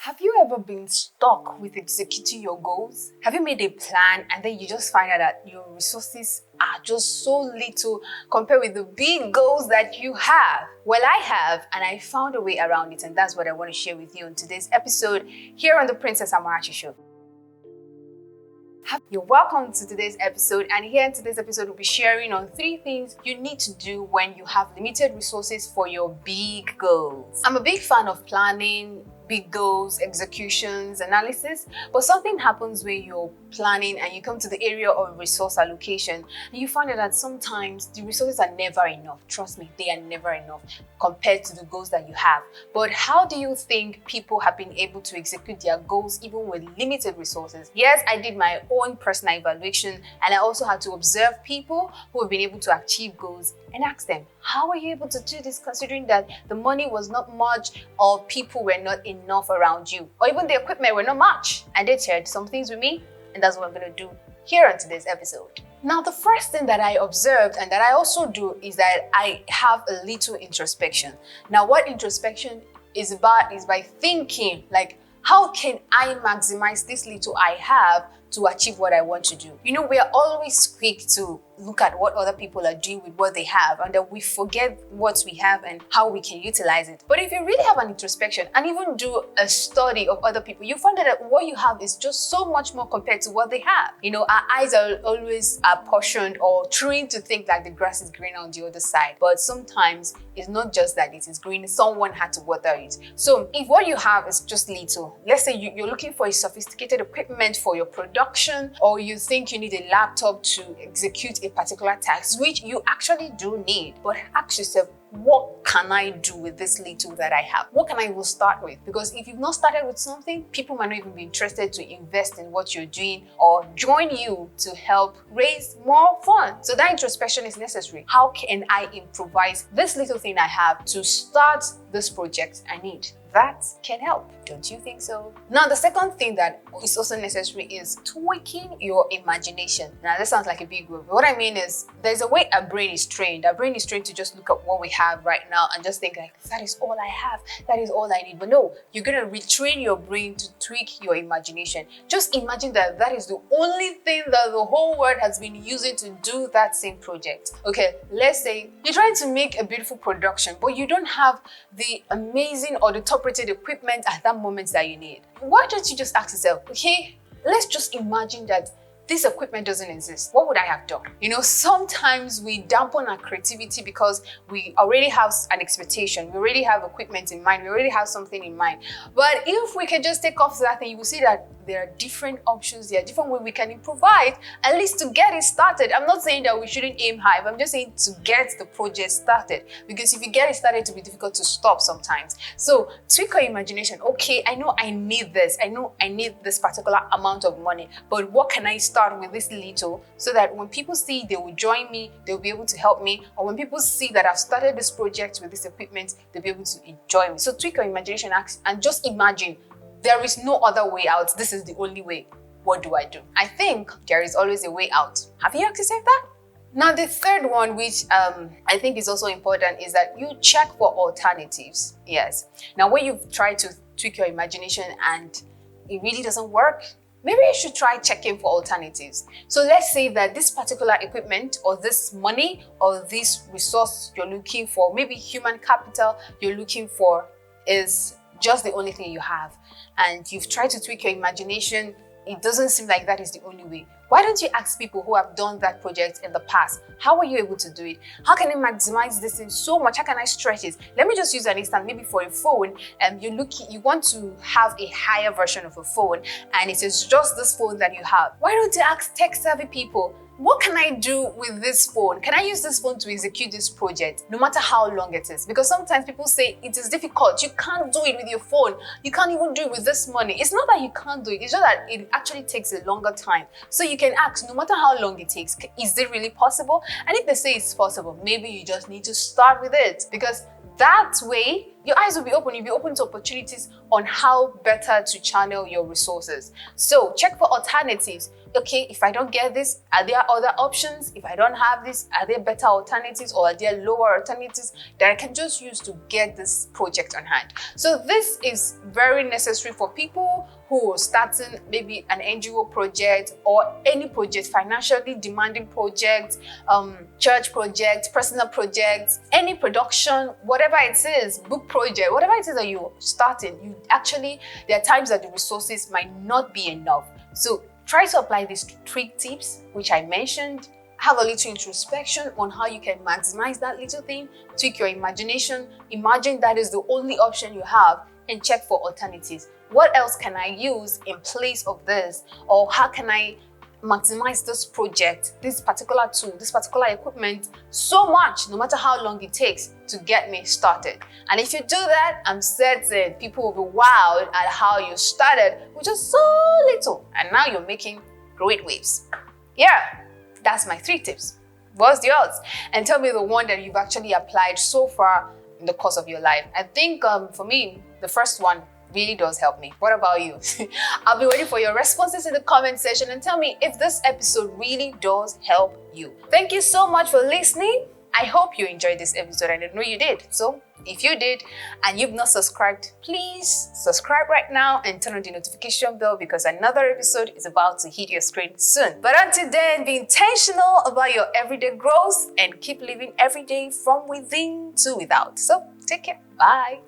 Have you ever been stuck with executing your goals? Have you made a plan and then you just find out that your resources are just so little compared with the big goals that you have? Well, I have, and I found a way around it, and that's what I want to share with you in today's episode here on the Princess Amarachi Show. You're welcome to today's episode, and here in today's episode we'll be sharing on 3 things you need to do when you have limited resources for your big goals. I'm a big fan of planning big goals, executions, analysis, but something happens when you're planning and you come to the area of resource allocation and you find out that sometimes the resources are never enough. Trust me, they are never enough compared to the goals that you have. But how do you think people have been able to execute their goals even with limited resources? Yes, I did my own personal evaluation, and I also had to observe people who have been able to achieve goals and ask them, how are you able to do this considering that the money was not much or people were not enough around you, or even the equipment were not much? And they shared some things with me, and that's what I'm going to do here on today's episode. Now, the first thing that I observed and that I also do is that I have a little introspection. Now, what introspection is about is by thinking like, how can I maximize this little I have to achieve what I want to do? You know, we are always quick to look at what other people are doing with what they have, and then we forget what we have and how we can utilize it. But if you really have an introspection and even do a study of other people, you find that what you have is just so much more compared to what they have. You know, our eyes are always portioned or trained to think that the grass is greener on the other side. But sometimes it's not just that it is green, someone had to water it. So if what you have is just little, let's say you're looking for a sophisticated equipment for your production, or you think you need a laptop to execute a particular task, which you actually do need, but ask yourself, what can I do with this little that I have? What can I even start with? Because if you've not started with something, people might not even be interested to invest in what you're doing or join you to help raise more funds. So that introspection is necessary. How can I improvise this little thing I have to start this project I need? That can help. Don't you think so? Now, the second thing that is also necessary is tweaking your imagination. Now, this sounds like a big word, but what I mean is there's a way our brain is trained. Our brain is trained to just look at what we have right now and just think like, that is all I have. That is all I need. But no, you're going to retrain your brain to tweak your imagination. Just imagine that that is the only thing that the whole world has been using to do that same project. Okay, let's say you're trying to make a beautiful production, but you don't have the amazing or the top-rated equipment at that moment that you need. Why don't you just ask yourself, okay, let's just imagine that this equipment doesn't exist. What would I have done? You know, sometimes we dampen our creativity because we already have an expectation. We already have equipment in mind. We already have something in mind. But if we can just take off that thing, you will see that there are different options. There are different ways we can improvise, at least to get it started. I'm not saying that we shouldn't aim high, but I'm just saying to get the project started. Because if you get it started, it will be difficult to stop sometimes. So tweak your imagination. Okay, I know I need this. I know I need this particular amount of money, but what can I start with this little so that when people see, they will join me, they'll be able to help me, or when people see that I've started this project with this equipment, they'll be able to enjoy me. So tweak your imagination and just imagine there is no other way out. This is the only way. What do I do? I think there is always a way out. Have you accepted that? Now, the third one, which I think is also important, is that you check for alternatives. Yes. Now, when you've tried to tweak your imagination and it really doesn't work, maybe you should try checking for alternatives. So let's say that this particular equipment or this money or this resource you're looking for, maybe human capital you're looking for, is just the only thing you have. And you've tried to tweak your imagination. It doesn't seem like that is the only way. Why don't you ask people who have done that project in the past? How are you able to do it? How can I maximize this thing so much? How can I stretch it? Let me just use an instance. Maybe for a phone, you want to have a higher version of a phone, and it is just this phone that you have. Why don't you ask tech-savvy people, what can I do with this phone? Can I use this phone to execute this project, no matter how long it is? Because sometimes people say it is difficult. You can't do it with your phone. You can't even do it with this money. It's not that you can't do it. It's just that it actually takes a longer time. So you can ask, no matter how long it takes, is it really possible? And if they say it's possible, maybe you just need to start with it, because that way your eyes will be open. You'll be open to opportunities on how better to channel your resources. So check for alternatives. Okay, if I don't get this, are there other options? If I don't have this, are there better alternatives, or are there lower alternatives that I can just use to get this project on hand? So this is very necessary for people who are starting maybe an NGO project or any project, financially demanding project, church project, personal project, any production, whatever it is, book project, whatever it is that you're starting, there are times that the resources might not be enough. So try to apply these 3 tips, which I mentioned. Have a little introspection on how you can maximize that little thing, tweak your imagination, imagine that is the only option you have, and check for alternatives. What else can I use in place of this? Or how can I maximize this project, this particular tool, this particular equipment so much, no matter how long it takes to get me started? And if you do that, I'm certain people will be wowed at how you started with just so little, and now you're making great waves. Yeah, that's my 3 tips. What's yours? And tell me the one that you've actually applied so far in the course of your life. I think for me, the first one really does help me. What about you? I'll be waiting for your responses in the comment section, and tell me if this episode really does help you. Thank you so much for listening. I hope you enjoyed this episode, and I know you did. So if you did and you've not subscribed, please subscribe right now and turn on the notification bell, because another episode is about to hit your screen soon. But until then, be intentional about your everyday growth and keep living every day from within to without. So take care. Bye.